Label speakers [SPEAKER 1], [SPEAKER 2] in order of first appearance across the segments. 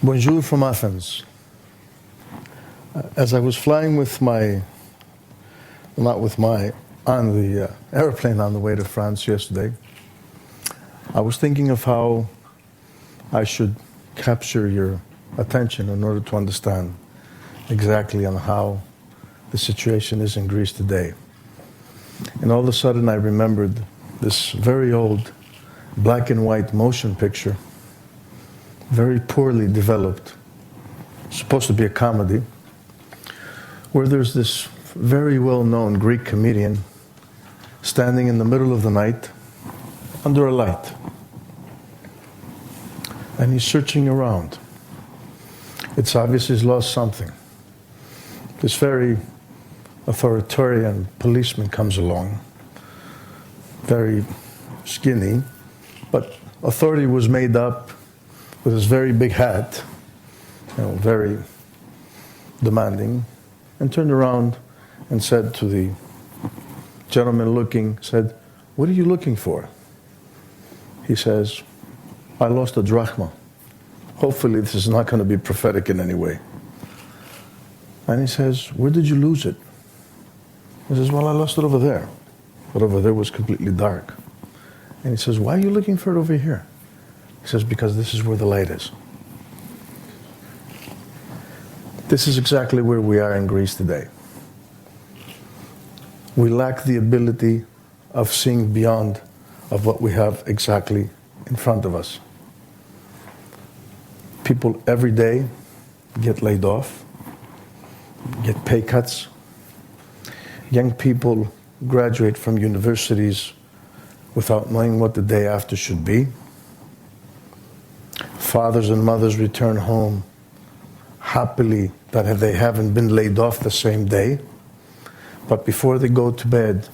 [SPEAKER 1] Bonjour from Athens. As I was flying on the airplane on the way to France yesterday, I was thinking of how I should capture your attention in order to understand exactly on how the situation is in Greece today. And all of a sudden I remembered this very old black and white motion picture, very poorly developed, supposed to be a comedy, where there's this very well-known Greek comedian standing in the middle of the night under a light. And he's searching around. It's obvious he's lost something. This very authoritarian policeman comes along, very skinny, but authority was made up with his very big hat, very demanding, and turned around and said to the gentleman looking, "What are you looking for?" He says, "I lost a drachma." Hopefully this is not going to be prophetic in any way. And he says, "Where did you lose it?" He says, "Well, I lost it over there." But over there was completely dark. And he says, "Why are you looking for it over here?" He says, "Because this is where the light is." This is exactly where we are in Greece today. We lack the ability of seeing beyond of what we have exactly in front of us. People every day get laid off, get pay cuts. Young people graduate from universities without knowing what the day after should be. Fathers and mothers return home happily that they haven't been laid off the same day, but before they go to bed,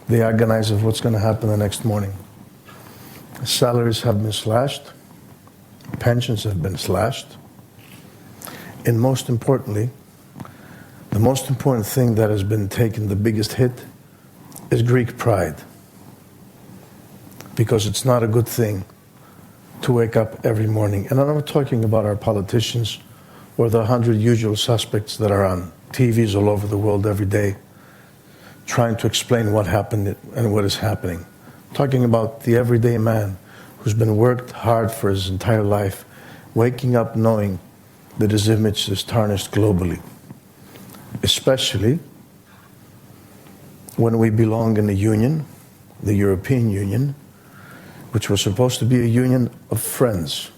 [SPEAKER 1] they agonize of what's going to happen the next morning. Salaries have been slashed, pensions have been slashed, and most importantly, the most important thing that has been taken the biggest hit is Greek pride. Because it's not a good thing to wake up every morning. And I'm not talking about our politicians or the 100 usual suspects that are on TVs all over the world every day trying to explain what happened and what is happening. I'm talking about the everyday man who's been worked hard for his entire life, waking up knowing that his image is tarnished globally. Especially when we belong in a union, the European Union, which was supposed to be a union of friends.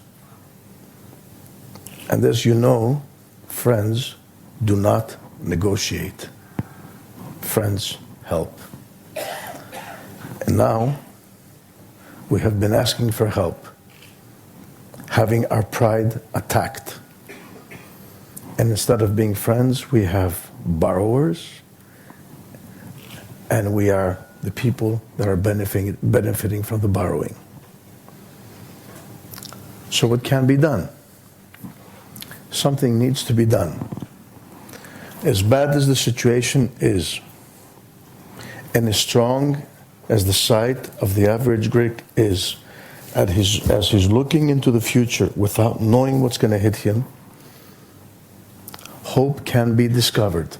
[SPEAKER 1] And as you know, friends do not negotiate. Friends help. And now we have been asking for help, having our pride attacked. And instead of being friends, we have borrowers, and we are the people that are benefiting from the borrowing. So what can be done? Something needs to be done. As bad as the situation is, and as strong as the sight of the average Greek is, as he's looking into the future without knowing what's going to hit him, hope can be discovered.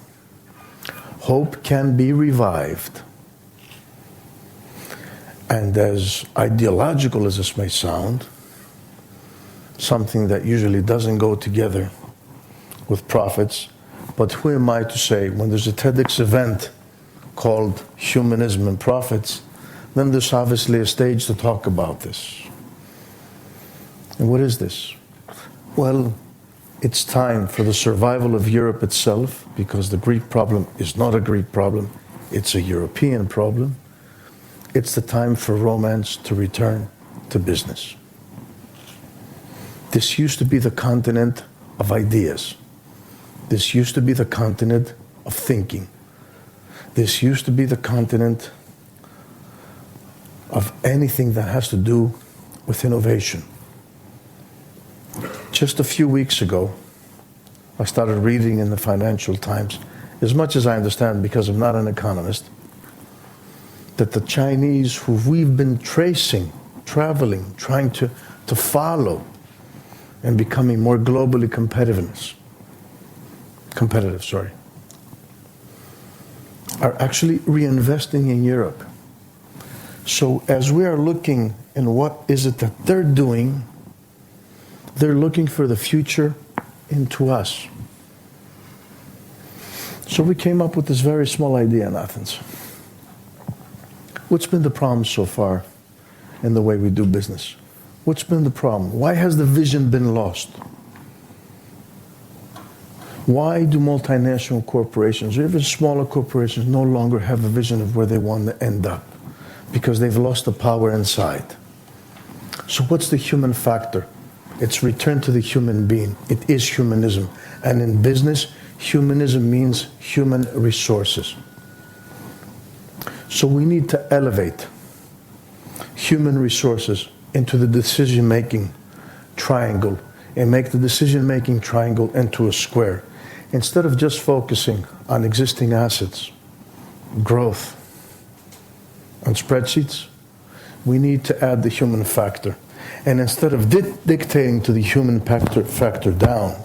[SPEAKER 1] Hope can be revived. And as ideological as this may sound, something that usually doesn't go together with prophets, but who am I to say when there's a TEDx event called Humanism and Prophets, then there's obviously a stage to talk about this. And what is this? Well, it's time for the survival of Europe itself, because the Greek problem is not a Greek problem, it's a European problem. It's the time for romance to return to business. This used to be the continent of ideas. This used to be the continent of thinking. This used to be the continent of anything that has to do with innovation. Just a few weeks ago, I started reading in the Financial Times, as much as I understand because I'm not an economist, that the Chinese who we've been tracing, traveling, trying to follow, and becoming more globally competitive, are actually reinvesting in Europe. So as we are looking in what is it that they're doing, they're looking for the future into us. So we came up with this very small idea in Athens. What's been the problem so far in the way we do business? What's been the problem? Why has the vision been lost? Why do multinational corporations, or even smaller corporations, no longer have a vision of where they want to end up? Because they've lost the power inside. So what's the human factor? It's return to the human being. It is humanism. And in business, humanism means human resources. So we need to elevate human resources into the decision-making triangle and make the decision-making triangle into a square. Instead of just focusing on existing assets, growth, on spreadsheets, we need to add the human factor. And instead of dictating to the human factor down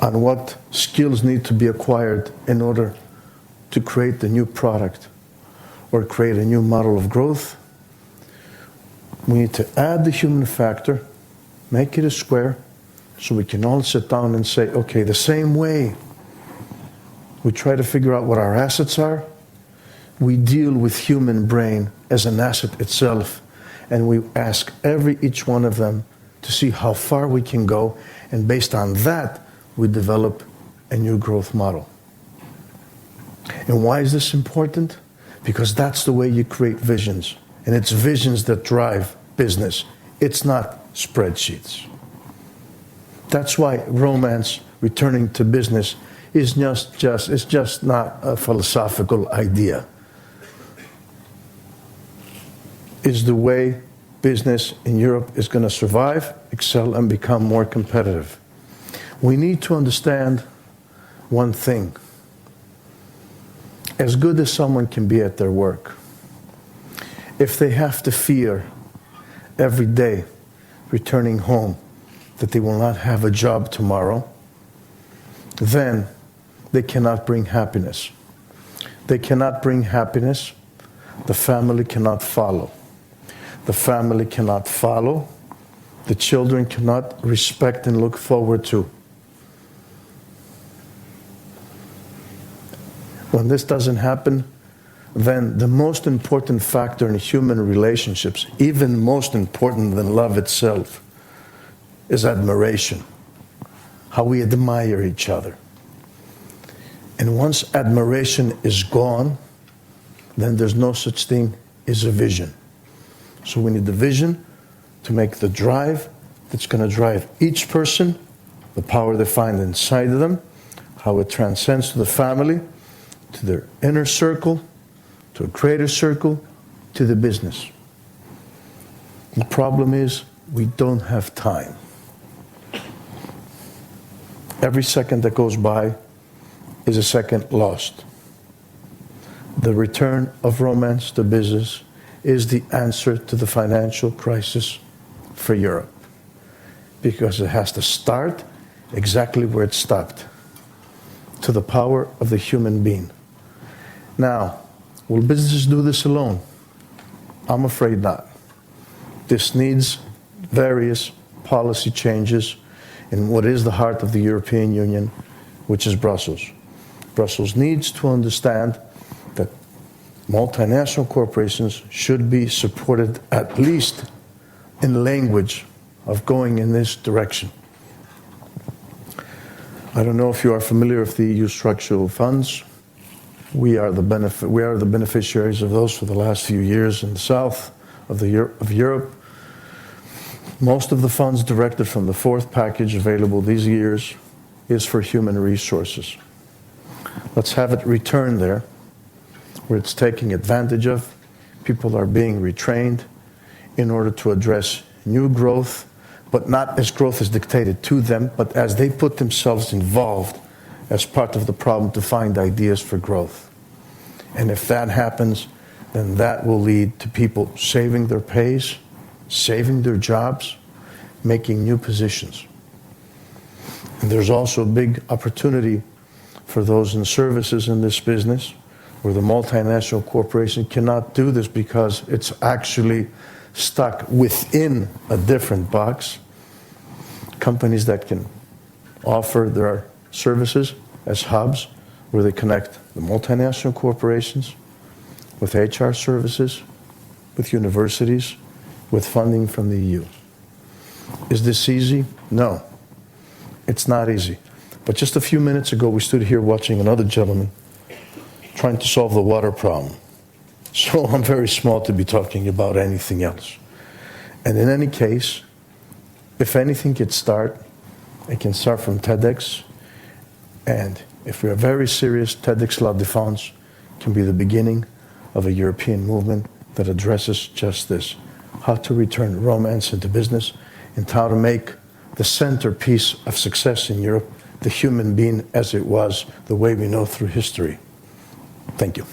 [SPEAKER 1] on what skills need to be acquired in order to create the new product or create a new model of growth, we need to add the human factor, make it a square, so we can all sit down and say, okay, the same way we try to figure out what our assets are, we deal with human brain as an asset itself, and we ask each one of them to see how far we can go, and based on that, we develop a new growth model. And why is this important? Because that's the way you create visions, and it's visions that drive business. It's not spreadsheets. That's why romance, returning to business, is just not a philosophical idea. Is the way business in Europe is going to survive, excel, and become more competitive. We need to understand one thing. As good as someone can be at their work, if they have to fear every day returning home that they will not have a job tomorrow, then they cannot bring happiness. They cannot bring happiness. The family cannot follow. The family cannot follow. The children cannot respect and look forward to. When this doesn't happen, then the most important factor in human relationships, even most important than love itself, is admiration. How we admire each other. And once admiration is gone, then there's no such thing as a vision. So we need the vision to make the drive that's going to drive each person, the power they find inside of them, how it transcends to the family, to their inner circle, to a greater circle, to the business. The problem is we don't have time. Every second that goes by is a second lost. The return of romance to business is the answer to the financial crisis for Europe, because it has to start exactly where it stopped, to the power of the human being. Now, will businesses do this alone? I'm afraid not. This needs various policy changes in what is the heart of the European Union, which is Brussels. Brussels needs to understand that multinational corporations should be supported at least in language of going in this direction. I don't know if you are familiar with the EU structural funds. We are the beneficiaries of those for the last few years in the south of Europe. Most of the funds directed from the fourth package available these years is for human resources. Let's have it returned there, where it's taking advantage of. People are being retrained in order to address new growth, but not as growth is dictated to them, but as they put themselves involved as part of the problem to find ideas for growth. And if that happens, then that will lead to people saving their pays, saving their jobs, making new positions. And there's also a big opportunity for those in services in this business, where the multinational corporation cannot do this because it's actually stuck within a different box. Companies that can offer their services as hubs, where they connect the multinational corporations with HR services, with universities, with funding from the EU. Is this easy? No, it's not easy. But just a few minutes ago, we stood here watching another gentleman trying to solve the water problem. So I'm very small to be talking about anything else. And in any case, if anything can start, it can start from TEDx. And if we are very serious, TEDxLaDefense can be the beginning of a European movement that addresses just this: how to return romance into business and how to make the centerpiece of success in Europe the human being as it was, the way we know through history. Thank you.